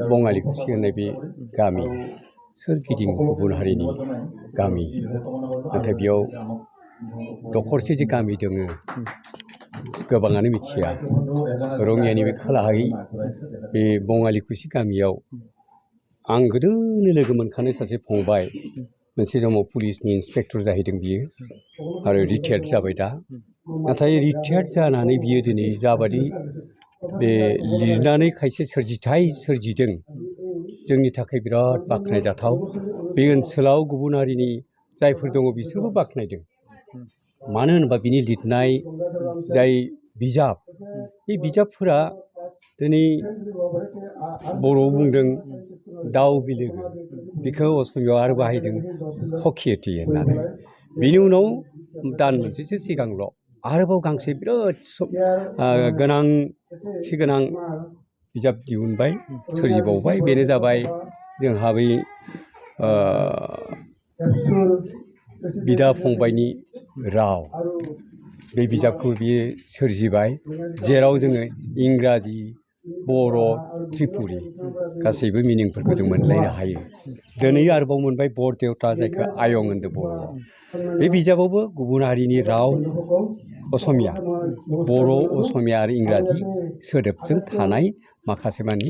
बङालिखौसि होननाय बे गामि सोरगिदिं गुबुन हारिनि गामि नाथाय बेयाव दखरसे जे गामि दङ गोबाङानो मिथिया रङियानि बे खोलाहाय बे बङालिखौसि गामियाव आं गोदोनो लोगो मोनखानाय सासे फंबाय मोनसे समाव पुलिसनि इन्सपेक्टर जाहैदों बियो आरो रिटायार्ड जाबाय दा नाथाय रिटायार्ड जानानै बियो दिनै जाबादि बे लिरनानै खायसे सोरजिथाय सोरजिदों जोंनि थाखाय बिराद बाख्नायजाथाव बे ओनसोलाव गुबुन हारिनि जायफोर दङ बिसोरबो बाख्नायदों मानो होनोबा बिनि लिरनाय जाय बिजाब बे बिजाबफोरा दिनै बर'आव बुंदों दाउ बिलोगो बेखौ असमियाव आरो बाहायदों हकियति होननानै बेनि उनाव दान मोनसेसो सिगांल' आरोबाव गांसे बिराद गोनांथि गोनां बिजाब दिहुनबाय सोरजिबावबाय बेनो जाबाय जोंहा बै बिदा फंबायनि राव बे बिजाबखौ बियो सोरजिबाय जेराव जोङो इंराजि बर' त्रिपुरि गासैबो मिनिंफोरखौ जों मोनलायनो हायो दिनै आरोबाव मोनबाय बरदेवता जायखौ आयं होनदों बर'आव बे बिजाबावबो गुबुन हारिनि राव असमिया बर' असमिया आरो इंराजि सोदोबजों थानाय माखासे मानि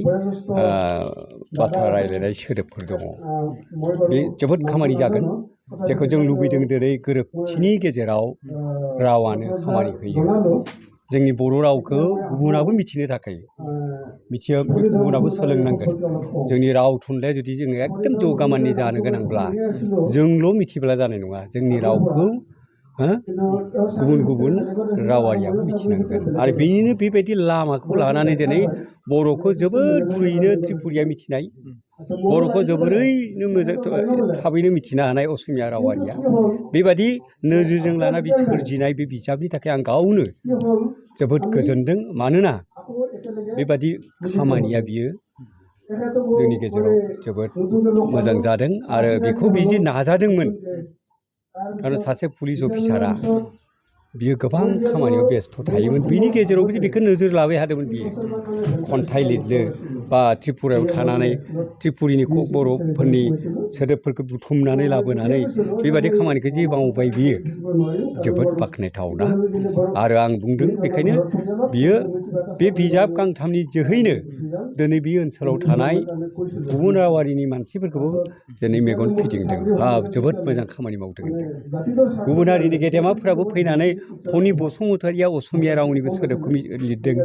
बाथ्रा रायलायनाय सोदोबफोर दङ बे जोबोद खामानि जागोन जेखौ जों लुबैदों दिनै गोरोबथिनि गेजेराव रावानो खामानि होयो जोंनि बर' रावखौ गुबुनाबो मिथिनो थाखाय गुबुनाबो सोलोंनांगोन जोंनि राव थुनलाइया जुदि जोङो एकदम जौगामाननि जानो गोनांब्ला जोंल' मिथिब्ला जानाय नङा जोंनि रावखौ गुबुन गुबुन रावारियाबो मिथिनांगोन आरो बेनिनो बेबायदि लामाखौ लानानै दिनै बर'खौ जोबोद गुरैयैनो त्रिपुरिया मिथिनाय बर'खौ जोबोरैनो मोजां थाबैनो मिथिनो हानाय असमिया रावारिया बेबादि नोजोरजों लाना बे सोरजिनाय बे बिजाबनि थाखाय आं गावनो जोबोद गोजोनदों मानोना बेबादि खामानिया बियो जोंनि गेजेराव जोबोद मोजां जादों आरो बेखौ बिदि नाजादोंमोन आरो सासे पुलिस अफिसारा बियो गोबां खामानियाव बेस्थ' थायोमोन बिनि गेजेरावबो जे बेखौ नोजोर लाबाय थादोंमोन बियो खन्थाइ लिरनो बा त्रिपुरायाव थानानै त्रिपुरिनि बर'फोरनि सोदोबफोरखौ बुथुमनानै लाबोनानै बेबादि खामानिखौ जे मावबाय बियो जोबोद बाख्नायथावना आरो आं बुंदों बेखायनो बियो बे बिजाब गांथामनि जोहैनो दिनै बे ओनसोलाव थानाय गुबुन रावारिनि मानसिफोरखौबो दिनै मेगन फिदिंदों जोबोद मोजां खामानि मावदों होनदों गुबुन हारिनि गेदेमाफोराबो फैनानै फनि बसुमतारिया असमिया रावनिबो सोदोबखौ लिरदों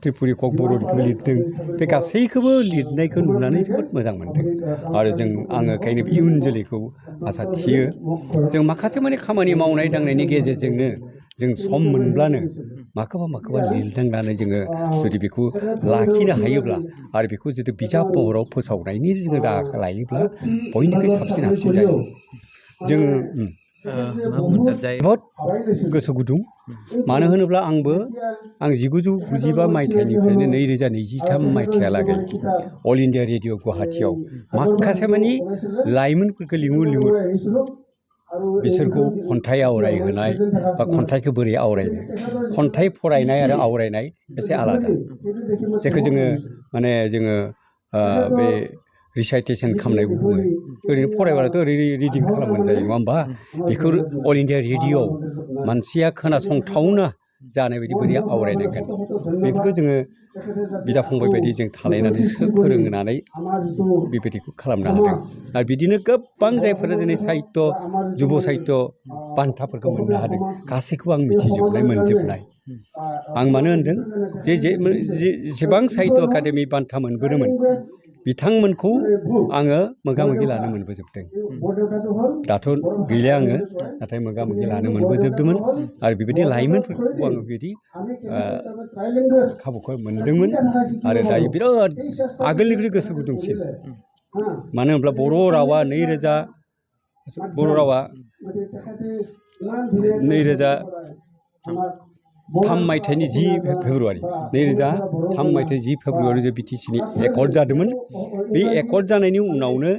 त्रिपुरि कक बर'निखौबो लिरदों बे गासैखौबो लिरनायखौ नुनानै जोबोद मोजां मोनदों आरो आङो ओंखायनो इयुन जोलैखौ आसा थियो जों माखासे माने खामानि मावनाय दांनायनि गेजेरजोंनो जों सम मोनब्लानो माखौबा लिरनांनानै जोङो जुदि बेखौ लाखिनो हायोब्ला आरो बेखौ जुदि बिजाब महराव फोसावनायनि जोङो राहाखौ लायोब्ला बयनिख्रुइ साबसिन हामसिन जायो जोङो बहुद गोसो गुदुं मानो होनोब्ला आं 1995 मायथाइनिफ्रायनो 2023 मायथाइहालागै अल इन्डिया रेडिअ गुवाहाटियाव माखासे मानि लाइमोनफोरखौ लिंहर बिसोरखौ खन्थाइ आवरायहोनाय बा खन्थाइखौ बोरै आवरायनो खन्थाइ फरायनाय आरो आवरायनाय एसे आलादा जेखौ जोङो बे रिसाइटेसन खालामनायबो बुङो ओरैनो फरायबाथ' ओरैनो रिदिं खालामबानो जायो नङा होमबा बेखौ अल इन्डिया रेडिअ'आव मानसिया खोनासंथावना जानाय बायदि बोरै आवरायनांगोन बेफोरखौ जोङो बिदा फंबाय बायदि जों थालायनानै फोरोंनानै बेबायदिखौ खालामनो हादों आरो बिदिनो गोबां जायफोरा दिनै साहित्य जुब साहित्य बान्थाफोरखौ मोननो हादों गासैखौबो आं मोनजोबनाय आं मानो होनदों जेसेबां साहित्य एकाडेमि बान्था मोनबोदोंमोन बिथांमोनखौ आङो मोगा मोगि लानो मोनबोजोबदों दाथ' गैला आङो नाथाय मोगा मोगि लानो मोनबोजोबदोंमोन आरो बेबायदि लाइमोनफोरखौ आङो बिदि खाबुखौ मोनदोंमोन आरो दायो बिराद आगोलनिख्रुइ गोसो गुदुंसिन मानो होनब्ला बर' रावा 2003 मायथाइनि 10 फेब्रुवारि 2003 मायथाइनि 10 फेब्रुवारि बिटिसिनि एकर्ड जादोंमोन बे एकर्ड जानायनि उनावनो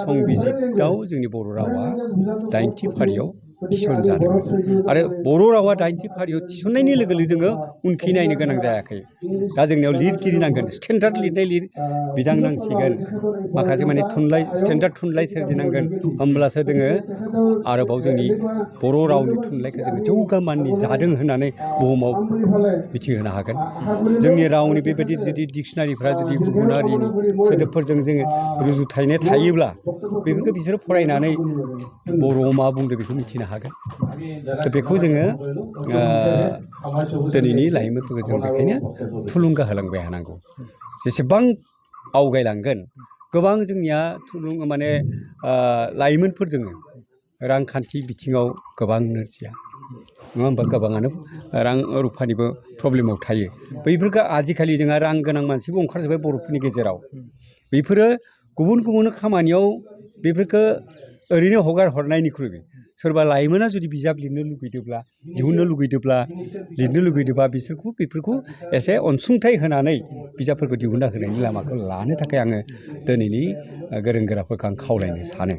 संबिजितआव जोंनि बर' रावा 8थि फारियाव थिसनजादोंमोन आरो बर' रावा 80 फारियाव थिसननायनि लोगो लोगो जोङो उनखै नायनो गोनां जायाखै दा जोंनियाव लिरगिरि नांगोन स्टेन्डार्ड लिरनाय बिदां नांसिगोन माखासे माने थुनलाइ स्टेन्डार्ड थुनलाइ सोरजिनांगोन होमब्लासो जोङो आरोबाव जोंनि बर' रावनि थुनलाइखौ जोङो जौगा माननि जादों होननानै बुहुमाव मिथिहोनो हागोन जोंनि रावनि बेबायदि जुदि डिक्सनारिफ्रा जुदि गुबुन हारिनि सोदोबफोरजों जोङो रुजुथायनाय थायोब्ला बेफोरखौ बिसोरो फरायनानै बर'आव मा बुंदों बेखौ मिथिनो हागोन दा बेखौ जोङो दिनैनि लाइमोनफोरखौ जों बेखायनो थुलुंगा होलांबाय थानांगौ जेसेबां आवगायलांगोन गोबां जोंनिया माने लाइमोनफोर दङ रांखान्थि बिथिङाव गोबां नोरजिया नङा होमबा गोबाङानो रां रुफानिबो प्रब्लेमाव थायो बैफोरखौ आजिखालि जोंहा रां गोनां मानसिबो ओंखारजोब्बाय बर'फोरनि गेजेराव बेफोरो गुबुन गुबुन खामानियाव बेफोरखौ ओरैनो हगार हरनायनिख्रुइ सोरबा लाइमोना जुदि बिजाब लिरनो लुगैदोंब्ला दिहुननो लुगैदोंब्ला लिरनो लुगैदोंबा बिसोरखौ बेफोरखौ एसे अनसुंथाइ होनानै बिजाबफोरखौ दिहुनना होनायनि लामाखौ लानो थाखाय आङो दिनैनि गोरों गोराफोरखौ आं खावलायनो सानो